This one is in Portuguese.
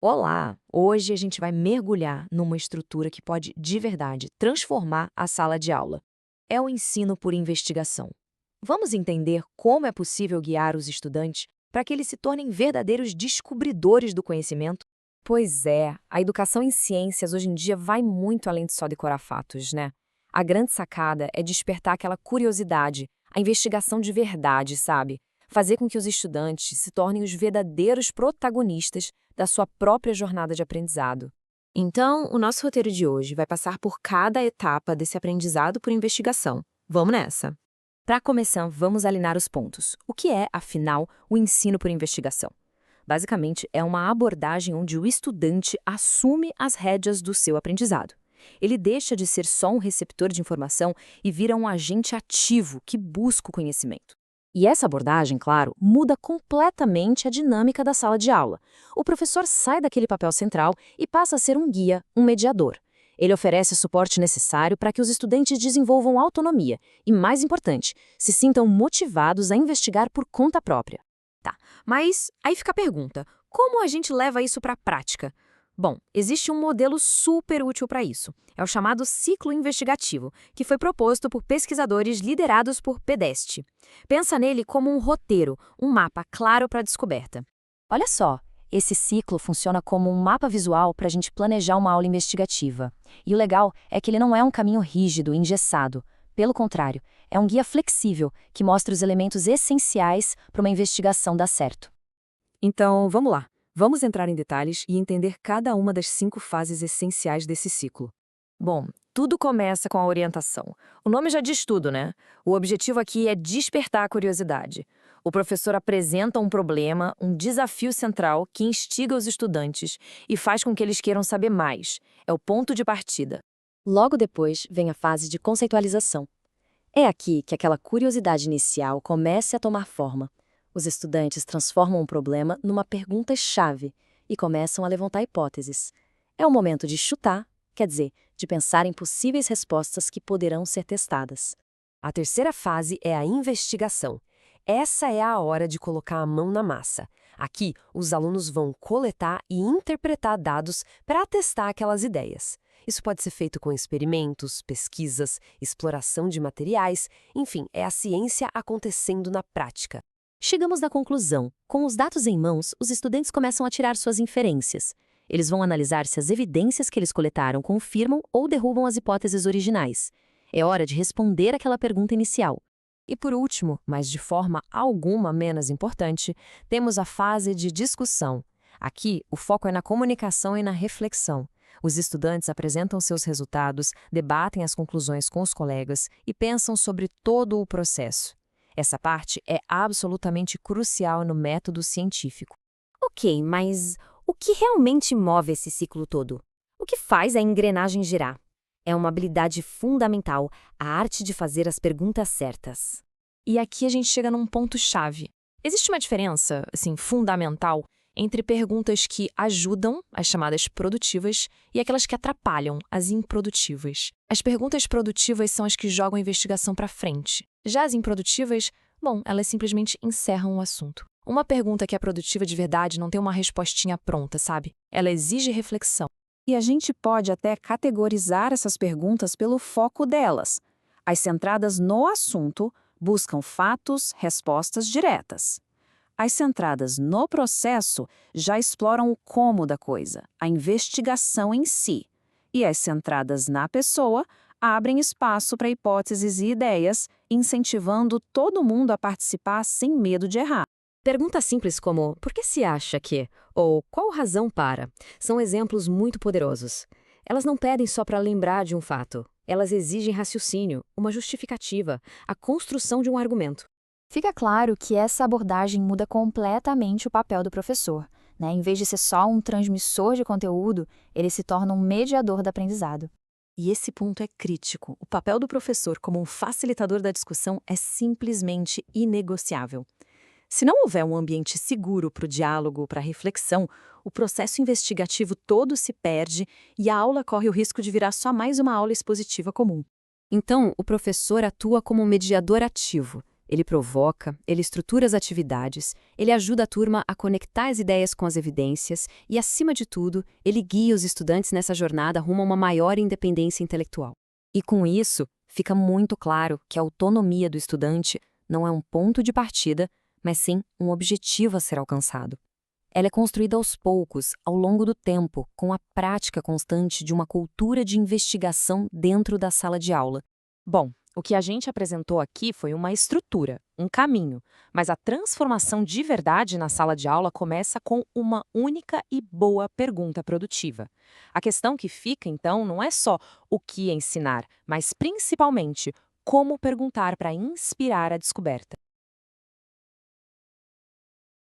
Olá! Hoje a gente vai mergulhar numa estrutura que pode, de verdade, transformar a sala de aula. É o ensino por investigação. Vamos entender como é possível guiar os estudantes para que eles se tornem verdadeiros descobridores do conhecimento. Pois é, a educação em ciências hoje em dia vai muito além de só decorar fatos, né? A grande sacada é despertar aquela curiosidade, a investigação de verdade, sabe? Fazer com que os estudantes se tornem os verdadeiros protagonistas da sua própria jornada de aprendizado. Então, o nosso roteiro de hoje vai passar por cada etapa desse aprendizado por investigação. Vamos nessa! Para começar, vamos alinhar os pontos. O que é, afinal, o ensino por investigação? Basicamente, é uma abordagem onde o estudante assume as rédeas do seu aprendizado. Ele deixa de ser só um receptor de informação e vira um agente ativo que busca o conhecimento. E essa abordagem, claro, muda completamente a dinâmica da sala de aula. O professor sai daquele papel central e passa a ser um guia, um mediador. Ele oferece o suporte necessário para que os estudantes desenvolvam autonomia e, mais importante, se sintam motivados a investigar por conta própria. Tá, mas aí fica a pergunta, como a gente leva isso para a prática? Bom, existe um modelo super útil para isso. É o chamado ciclo investigativo, que foi proposto por pesquisadores liderados por PEDEST. Pensa nele como um roteiro, um mapa claro para a descoberta. Olha só, esse ciclo funciona como um mapa visual para a gente planejar uma aula investigativa. E o legal é que ele não é um caminho rígido, engessado. Pelo contrário, é um guia flexível que mostra os elementos essenciais para uma investigação dar certo. Então, vamos lá. Vamos entrar em detalhes e entender cada uma das 5 fases essenciais desse ciclo. Bom, tudo começa com a orientação. O nome já diz tudo, né? O objetivo aqui é despertar a curiosidade. O professor apresenta um problema, um desafio central que instiga os estudantes e faz com que eles queiram saber mais. É o ponto de partida. Logo depois vem a fase de conceitualização. É aqui que aquela curiosidade inicial começa a tomar forma. Os estudantes transformam um problema numa pergunta-chave e começam a levantar hipóteses. É o momento de chutar, quer dizer, de pensar em possíveis respostas que poderão ser testadas. A terceira fase é a investigação. Essa é a hora de colocar a mão na massa. Aqui, os alunos vão coletar e interpretar dados para testar aquelas ideias. Isso pode ser feito com experimentos, pesquisas, exploração de materiais, enfim, é a ciência acontecendo na prática. Chegamos na conclusão. Com os dados em mãos, os estudantes começam a tirar suas inferências. Eles vão analisar se as evidências que eles coletaram confirmam ou derrubam as hipóteses originais. É hora de responder aquela pergunta inicial. E por último, mas de forma alguma menos importante, temos a fase de discussão. Aqui, o foco é na comunicação e na reflexão. Os estudantes apresentam seus resultados, debatem as conclusões com os colegas e pensam sobre todo o processo. Essa parte é absolutamente crucial no método científico. Ok, mas o que realmente move esse ciclo todo? O que faz a engrenagem girar? É uma habilidade fundamental, a arte de fazer as perguntas certas. E aqui a gente chega num ponto-chave. Existe uma diferença, fundamental, entre perguntas que ajudam, as chamadas produtivas, e aquelas que atrapalham, as improdutivas. As perguntas produtivas são as que jogam a investigação para frente. Já as improdutivas, elas simplesmente encerram o assunto. Uma pergunta que é produtiva de verdade não tem uma respostinha pronta, sabe? Ela exige reflexão. E a gente pode até categorizar essas perguntas pelo foco delas. As centradas no assunto buscam fatos, respostas diretas. As centradas no processo já exploram o como da coisa, a investigação em si. E as centradas na pessoa abrem espaço para hipóteses e ideias, incentivando todo mundo a participar sem medo de errar. Perguntas simples como por que se acha que? Ou qual razão para? São exemplos muito poderosos. Elas não pedem só para lembrar de um fato. Elas exigem raciocínio, uma justificativa, a construção de um argumento. Fica claro que essa abordagem muda completamente o papel do professor, né? Em vez de ser só um transmissor de conteúdo, ele se torna um mediador do aprendizado. E esse ponto é crítico. O papel do professor como um facilitador da discussão é simplesmente inegociável. Se não houver um ambiente seguro para o diálogo, para a reflexão, o processo investigativo todo se perde e a aula corre o risco de virar só mais uma aula expositiva comum. Então, o professor atua como um mediador ativo. Ele provoca, ele estrutura as atividades, ele ajuda a turma a conectar as ideias com as evidências e, acima de tudo, ele guia os estudantes nessa jornada rumo a uma maior independência intelectual. E com isso, fica muito claro que a autonomia do estudante não é um ponto de partida, mas sim um objetivo a ser alcançado. Ela é construída aos poucos, ao longo do tempo, com a prática constante de uma cultura de investigação dentro da sala de aula. Bom, o que a gente apresentou aqui foi uma estrutura, um caminho, mas a transformação de verdade na sala de aula começa com uma única e boa pergunta produtiva. A questão que fica, então, não é só o que ensinar, mas principalmente como perguntar para inspirar a descoberta.